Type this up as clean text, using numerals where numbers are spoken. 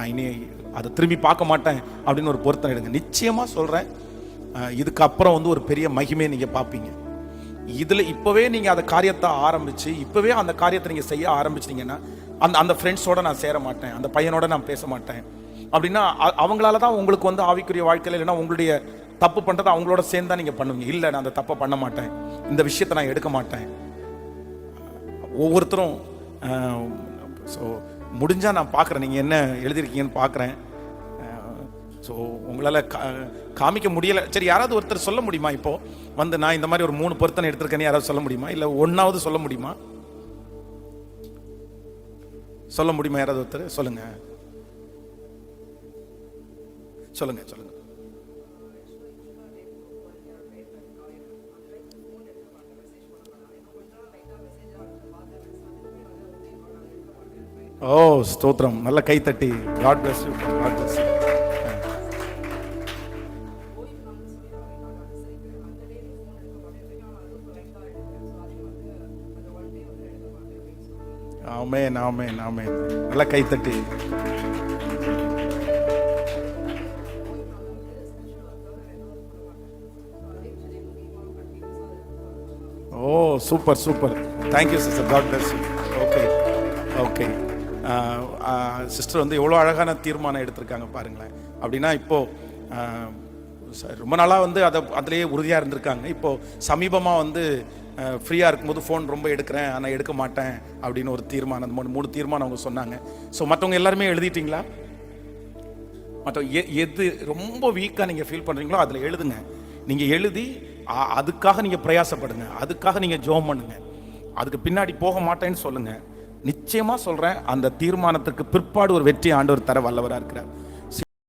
இனி அதை திரும்பி பார்க்க மாட்டேன் அப்படின்னு ஒரு பொருத்தம் எடுங்க. நிச்சயமாக சொல்கிறேன், இதுக்கப்புறம் வந்து ஒரு பெரிய மகிமையை நீங்கள் பார்ப்பீங்க. இதில் இப்போவே நீங்கள் அந்த காரியத்தை ஆரம்பித்து இப்போவே அந்த காரியத்தை நீங்கள் செய்ய ஆரம்பிச்சிட்டிங்கன்னா, அந்த ஃப்ரெண்ட்ஸோட நான் சேர மாட்டேன், அந்த பையனோட நான் பேச மாட்டேன் அப்படின்னா அவங்களால தான் உங்களுக்கு வந்து ஆவிக்குரிய வாழ்க்கையில் இல்லைன்னா உங்களுடைய தப்பு பண்ணுறதை அவங்களோட சேர்ந்து தான் நீங்கள் பண்ணுவீங்க. இல்லை, நான் அந்த தப்பை பண்ண மாட்டேன், இந்த விஷயத்தை நான் எடுக்க மாட்டேன். ஒவ்வொருத்தரும் ஸோ முடிஞ்சால் நான் பார்க்குறேன் நீங்கள் என்ன எழுதியிருக்கீங்கன்னு பார்க்குறேன். ஸோ உங்களால் காமிக்க முடியலை. சரி, யாராவது ஒருத்தர் சொல்ல முடியுமா? இப்போது வந்து நான் இந்த மாதிரி ஒரு 3 பொருத்தனை எடுத்திருக்கேன்னு யாராவது சொல்ல முடியுமா? இல்லை ஒன்றாவது சொல்ல முடியுமா? சொல்ல முடியுமா? யாராவது ஒருத்தர் சொல்லுங்க சொல்லுங்க சொல்லுங்க. ஓ ஸ்தோத்திரம், நல்ல கை தட்டி. God bless you, God bless you. ஆமென் ஆமென் ஆமென், நல்ல கை தட்டி. Oh super super, thank you sister, God bless you. Okay okay, sister வந்து எவ்வளோ அழகான தீர்மானம் எடுத்திருக்காங்க பாருங்களேன். அப்படின்னா இப்போது ரொம்ப நாளாக வந்து அதிலேயே உறுதியாக இருந்திருக்காங்க. இப்போது சமீபமாக வந்து ஃப்ரீயாக இருக்கும்போது ஃபோன் ரொம்ப எடுக்கிறேன் ஆனால் எடுக்க மாட்டேன் அப்படின்னு ஒரு தீர்மானம், 3 தீர்மானம் அவங்க சொன்னாங்க. ஸோ மற்றவங்க எல்லாருமே எழுதிட்டிங்களா? மற்றவங்க எது ரொம்ப வீக்காக நீங்கள் ஃபீல் பண்ணுறீங்களோ அதில் எழுதுங்க. நீங்கள் எழுதி அதுக்காக நீங்கள் பிரயாசப்படுங்க, அதுக்காக நீங்கள் ஜெபம் பண்ணுங்க, அதுக்கு பின்னாடி போக மாட்டேன்னு சொல்லுங்கள். நிச்சயமாக சொல்கிறேன், அந்த தீர்மானத்துக்கு பிற்பாடு ஒரு வெற்றி ஆண்டவர் தர வல்லவராக இருக்கிறார்.